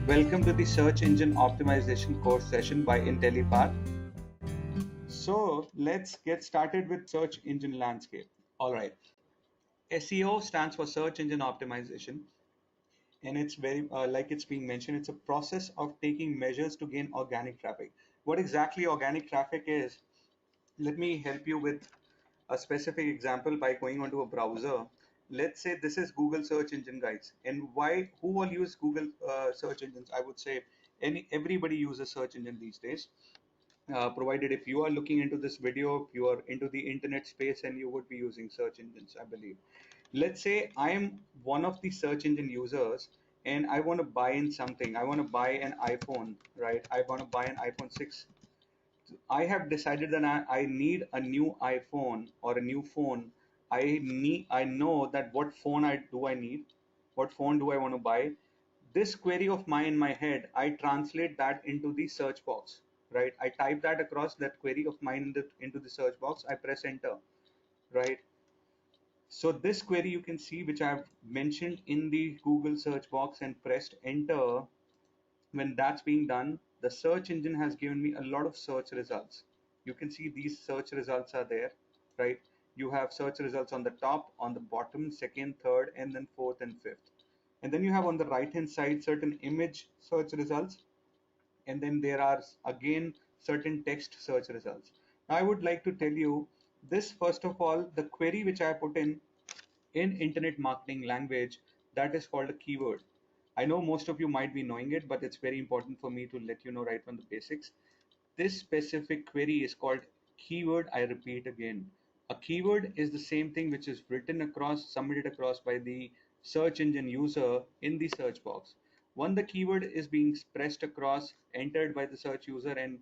Welcome to the Search Engine Optimization course session by Intellipaat. So let's get started with search engine landscape. All right. SEO stands for Search Engine Optimization, and it's very like it's being mentioned, it's a process of taking measures to gain organic traffic. What exactly organic traffic is? Let me help you with a specific example by going onto a browser. Let's say this is Google search engine, guys. And why? Who all use Google search engines? I would say everybody uses search engine these days. Provided if you are looking into this video, if you are into the internet space, and you would be using search engines, I believe. Let's say I am one of the search engine users and I want to buy in something. I want to buy an iPhone, right? I want to buy an iPhone 6. I have decided that I need a new iPhone or a new phone. I know that what phone I need, what phone do I want to buy. This query of mine in my head, I translate that into the search box, right? I type that across that query of mine into the search box. I press enter, right? So this query you can see, which I've mentioned in the Google search box and pressed enter. When that's being done, the search engine has given me a lot of search results. You can see these search results are there, right? You have search results on the top, on the bottom, second, third, and then fourth and fifth. And then you have on the right hand side certain image search results, and then there are again certain text search results. Now I would like to tell you this. First of all, the query which I put in internet marketing language, that is called a keyword. I know most of you might be knowing it, but it's very important for me to let you know right from the basics. This specific query is called keyword. I repeat again, a keyword is the same thing which is written across, submitted across by the search engine user in the search box. When the keyword is being pressed across, entered by the search user, and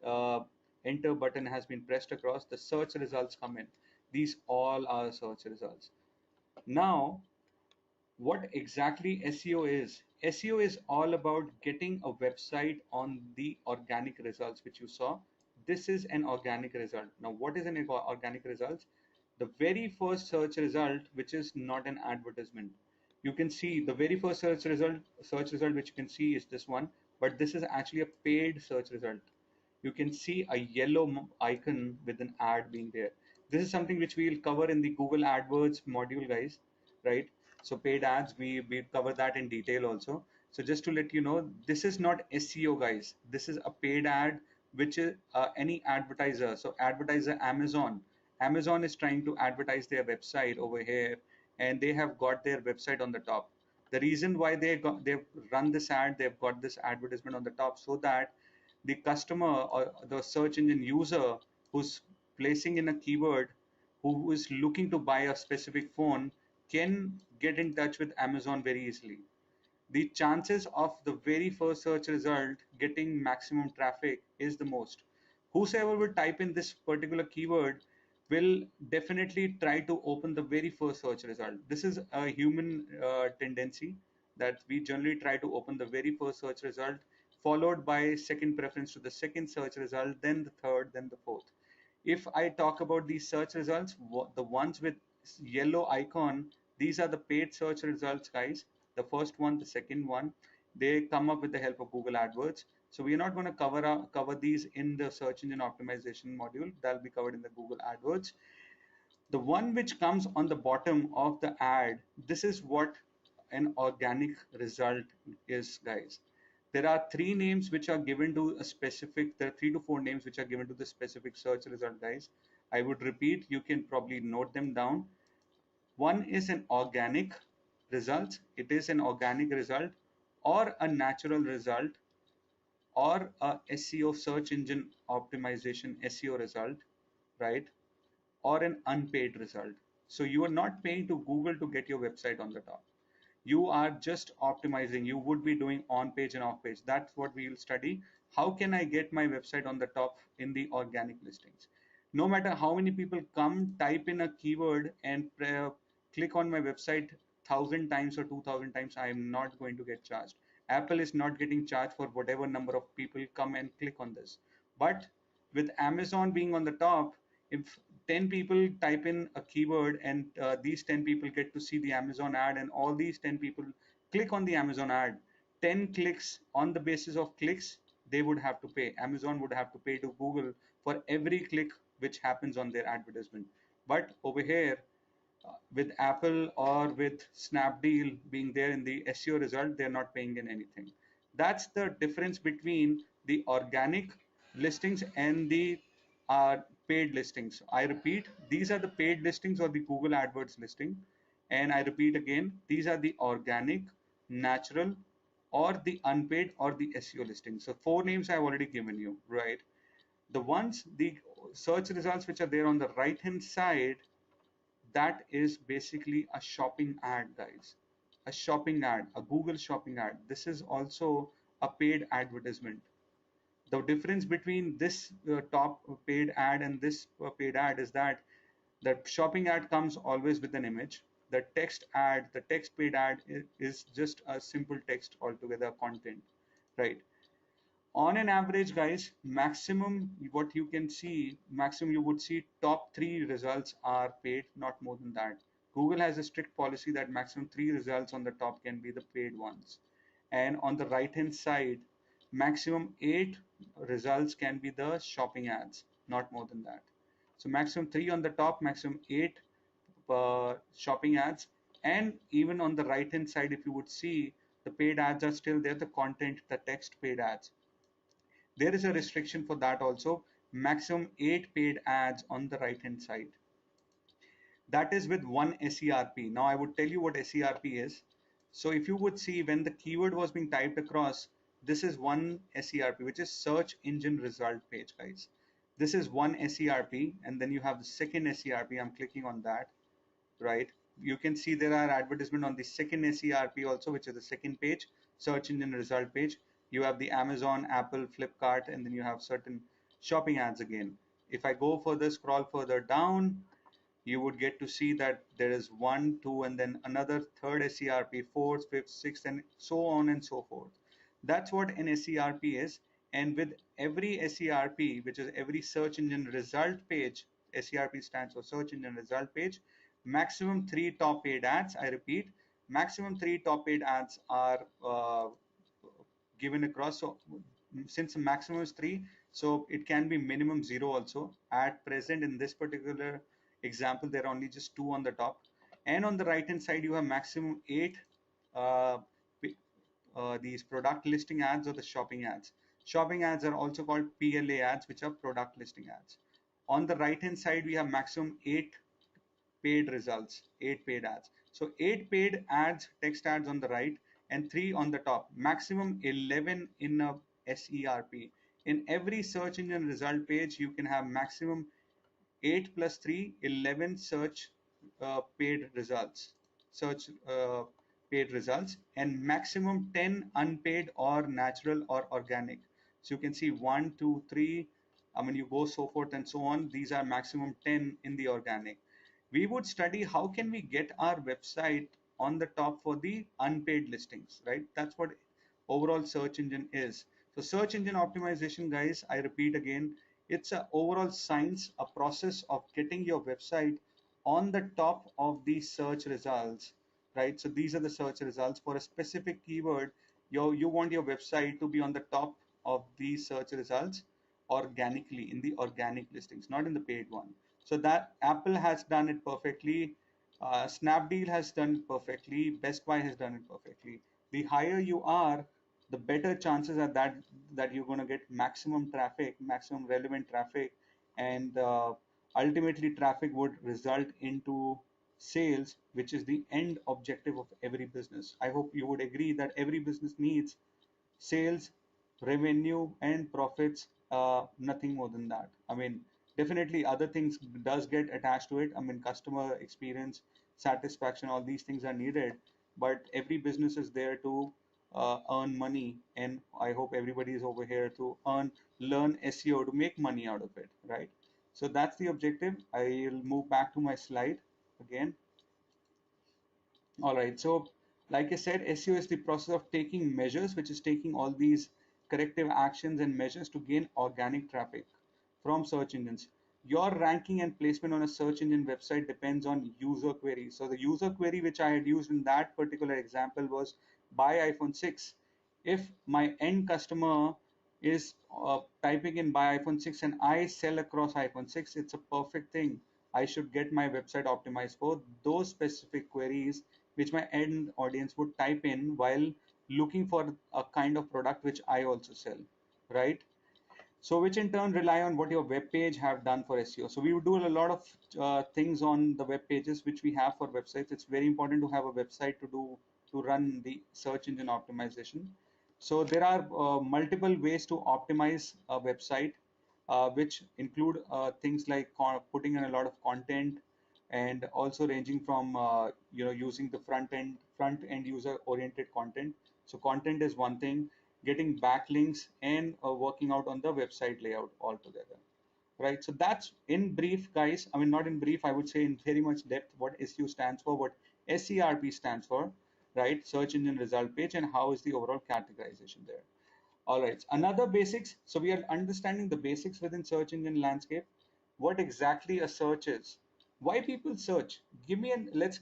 uh, enter button has been pressed across, the search results come in. These all are search results. Now, what exactly SEO is? SEO is all about getting a website on the organic results which you saw. This is an organic result. Now, what is an organic result? The very first search result, which is not an advertisement. You can see the very first search result which you can see is this one, but this is actually a paid search result. You can see a yellow icon with an ad being there. This is something which we'll cover in the Google AdWords module, guys, right? So paid ads, we cover that in detail also. So just to let you know, this is not SEO, guys. This is a paid ad, which is any advertiser. So advertiser Amazon is trying to advertise their website over here, and they have got their website on the top. The reason why they've run this ad, they've got this advertisement on the top, so that the customer or the search engine user who's placing in a keyword, who is looking to buy a specific phone, can get in touch with Amazon very easily. The chances of the very first search result getting maximum traffic is the most. Whosoever will type in this particular keyword will definitely try to open the very first search result. This is a human tendency, that we generally try to open the very first search result, followed by second preference to the second search result, then the third, then the fourth. If I talk about these search results, the ones with yellow icon, these are the paid search results, guys. The first one, the second one, they come up with the help of Google AdWords. So we are not going to cover these in the search engine optimization module. That'll be covered in the Google AdWords. The one which comes on the bottom of the ad, this is what an organic result is, guys. There are three names which are given to a specific, there are 3 to 4 names which are given to the specific search result, guys. I would repeat, you can probably note them down. One is an organic result. It is an organic result, or a natural result, or a SEO, search engine optimization SEO result, right? Or an unpaid result. So you are not paying to Google to get your website on the top. You are just optimizing. You would be doing on page and off page. That's what we will study. How can I get my website on the top in the organic listings? No matter how many people come, type in a keyword and click on my website 1,000 times or 2,000 times, I am not going to get charged. Apple is not getting charged for whatever number of people come and click on this. But with Amazon being on the top, if 10 people type in a keyword, and these 10 people get to see the Amazon ad, and all these 10 people click on the Amazon ad, 10 clicks, on the basis of clicks, they would have to pay. Amazon would have to pay to Google for every click which happens on their advertisement. But over here, with Apple or with Snapdeal being there in the SEO result, they're not paying in anything. That's the difference between the organic listings and the paid listings. I repeat, these are the paid listings or the Google AdWords listing. And I repeat again, these are the organic, natural, or the unpaid or the SEO listings. So four names I've already given you, right? The search results which are there on the right hand side, that is basically a shopping ad, guys. A shopping ad, a Google shopping ad. This is also a paid advertisement. The difference between this top paid ad and this paid ad is that the shopping ad comes always with an image. The text ad, the text paid ad is just a simple text altogether, content, right? On an average, guys, maximum what you can see, maximum you would see top three results are paid, not more than that. Google has a strict policy that maximum three results on the top can be the paid ones. And on the right hand side, maximum eight results can be the shopping ads, not more than that. So maximum three on the top, maximum eight shopping ads. And even on the right hand side, if you would see, the paid ads are still there, the content, the text paid ads. There is a restriction for that also, maximum 8 paid ads on the right hand side. That is with one SERP. Now I would tell you what SERP is. So if you would see when the keyword was being typed across, this is one SERP, which is search engine result page, guys. This is one SERP, and then you have the second SERP. I'm clicking on that, right? You can see there are advertisement on the second SERP also, which is the second page, search engine result page. You have the Amazon, Apple, Flipkart, and then you have certain shopping ads again. If I go further, scroll further down, you would get to see that there is one, two, and then another third SERP, fourth, fifth, sixth, and so on and so forth. That's what an SERP is. And with every SERP, which is every search engine result page, SERP stands for search engine result page, maximum three top paid ads. I repeat, maximum three top paid ads are given across. So since the maximum is three, so it can be minimum zero also. At present, in this particular example, there are only just two on the top. And on the right hand side, you have maximum eight uh, these product listing ads or the shopping ads. Shopping ads are also called PLA ads, which are product listing ads. On the right hand side, we have maximum eight paid results, eight paid ads. So eight paid ads, text ads on the right, and three on the top. Maximum 11 in a SERP. In every search engine result page, you can have maximum 8 plus 3, 11 search paid results, search paid results, and maximum 10 unpaid or natural or organic. So you can see 1, 2, 3, I mean, you go so forth and so on. These are maximum 10 in the organic. We would study how can we get our website on the top for the unpaid listings, right? That's what overall search engine is. So search engine optimization, guys, I repeat again, it's a overall science, a process of getting your website on the top of the search results, right? So these are the search results for a specific keyword. You want your website to be on the top of the search results organically in the organic listings, not in the paid one. So that Apple has done it perfectly. Snapdeal has done it perfectly. Best Buy has done it perfectly. The higher you are, the better chances are that you're going to get maximum traffic, maximum relevant traffic, and ultimately traffic would result into sales, which is the end objective of every business. I hope you would agree that every business needs sales, revenue, and profits, nothing more than that. I mean, definitely other things does get attached to it. I mean, customer experience, satisfaction, all these things are needed, but every business is there to earn money, and I hope everybody is over here to learn SEO to make money out of it, right? So that's the objective. I'll move back to my slide again. All right. So, like I said, SEO is the process of taking measures, which is taking all these corrective actions and measures to gain organic traffic from search engines. Your ranking and placement on a search engine website depends on user queries. So, the user query which I had used in that particular example was buy iPhone 6. If my end customer is typing in buy iPhone 6 and I sell across iPhone 6, it's a perfect thing. I should get my website optimized for those specific queries which my end audience would type in while looking for a kind of product which I also sell, right? So which in turn rely on what your web page have done for SEO. So we would do a lot of things on the web pages which we have for websites. It's very important to have a website to run the search engine optimization. So there are multiple ways to optimize a website, which include things like putting in a lot of content, and also ranging from using the front end user oriented content. So content is one thing, getting backlinks, and working out on the website layout altogether, right? So that's in brief, guys. I mean, not in brief, I would say in very much depth, what SEO stands for, what SERP stands for, right? Search engine result page, and how is the overall categorization there. All right, another basics. So we are understanding the basics within search engine landscape, what exactly a search is, why people search. Give me an let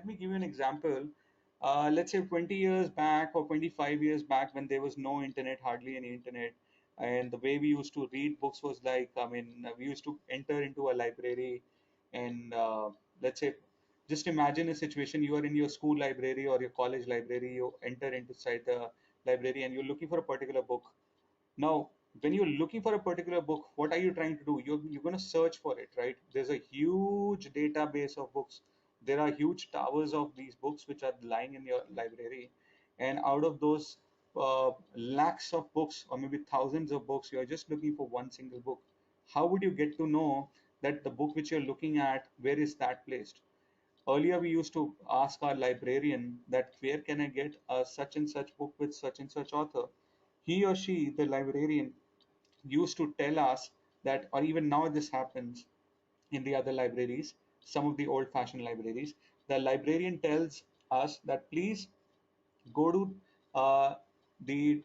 me give you an example. Let's say 20 years back or 25 years back, when there was no internet, hardly any internet, and the way we used to read books was like, I mean, we used to enter into a library, and let's say, just imagine a situation: you are in your school library or your college library, you enter inside the library and you're looking for a particular book. Now, when you're looking for a particular book, what are you trying to do? You're going to search for it, right? There's a huge database of books. There are huge towers of these books which are lying in your library. And out of those lakhs of books, or maybe thousands of books, you're just looking for one single book. How would you get to know that the book which you're looking at, where is that placed? Earlier, we used to ask our librarian that where can I get a such and such book with such and such author. He or she, the librarian, used to tell us that, or even now this happens in the other libraries, some of the old fashioned libraries, the librarian tells us that please go to the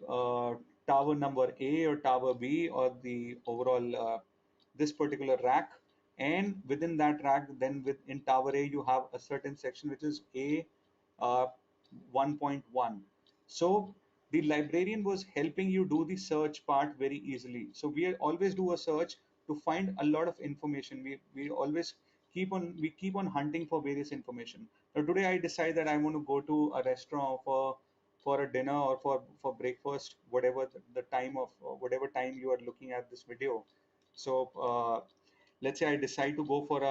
tower number A or tower B, or the overall this particular rack, and within that rack, then within tower A, you have a certain section which is A uh, 1.1. So the librarian was helping you do the search part very easily. So we always do a search to find a lot of information. We always keep on hunting for various information. Now today I decide that I want to go to a restaurant for a dinner, or for breakfast, whatever the time of whatever time you are looking at this video. So let's say I decide to go for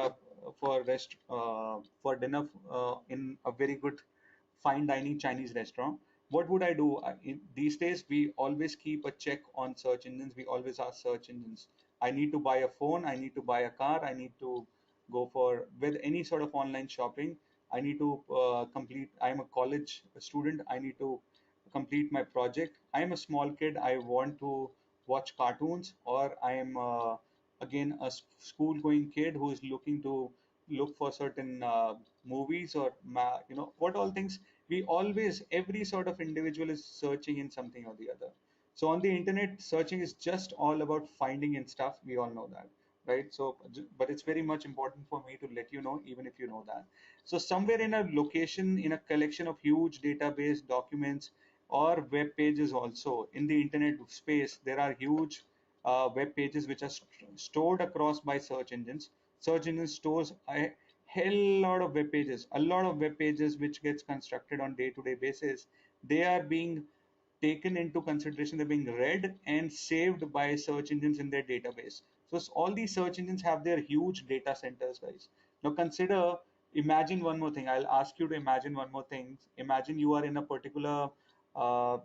dinner in a very good fine dining Chinese restaurant. What would I do? These days, we always keep a check on search engines. We always ask search engines. I need to buy a phone. I need to buy a car. I need to go for with any sort of online shopping. I need to complete. I'm a college student. I need to complete my project. I'm a small kid. I want to watch cartoons, or I am again a school going kid who is looking to look for certain movies, or what all things. We always, every sort of individual is searching in something or the other. So on the internet, searching is just all about finding and stuff. We all know that, right? So but it's very much important for me to let you know, even if you know that. So somewhere in a location, in a collection of huge database documents or web pages, also in the internet space, there are huge web pages which are stored across by search engines. Search engine stores a hell lot of web pages, a lot of web pages which gets constructed on day-to-day basis. They are being taken into consideration. They're being read and saved by search engines in their database. So all these search engines have their huge data centers, guys. Now consider, imagine one more thing. I'll ask you to imagine one more thing. Imagine you are in a particular uh,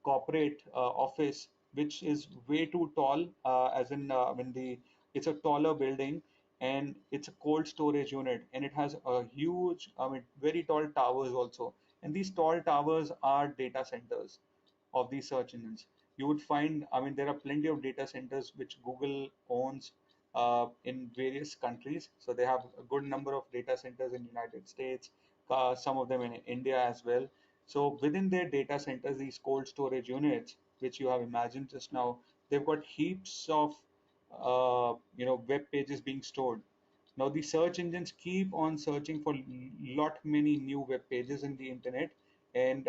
corporate office which is way too tall, as in when the it's a taller building, and it's a cold storage unit, and it has a huge, I mean, very tall towers also, and these tall towers are data centers of these search engines. You would find, I mean, there are plenty of data centers which Google owns in various countries. So they have a good number of data centers in United States, some of them in India as well. So within their data centers, these cold storage units, which you have imagined just now, they've got heaps of web pages being stored. Now the search engines keep on searching for lot many new web pages in the internet, and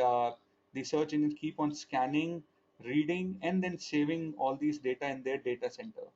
the search engines keep on scanning, reading, and then saving all these data in their data center,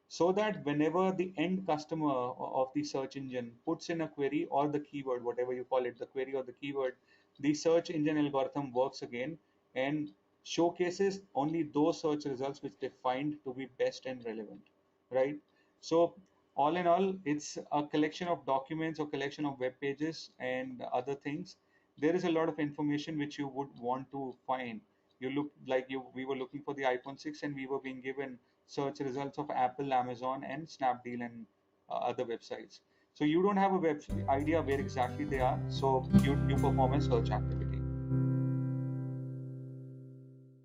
so that whenever the end customer of the search engine puts in a query or the keyword, whatever you call it, the query or the keyword, the search engine algorithm works again and showcases only those search results which they find to be best and relevant, right? So all in all, it's a collection of documents or collection of web pages and other things. There is a lot of information which you would want to find. You look like you we were looking for the iPhone 6 and we were being given search results of Apple, Amazon, and Snapdeal, and other websites. So you don't have a web idea where exactly they are. So you perform a search activity.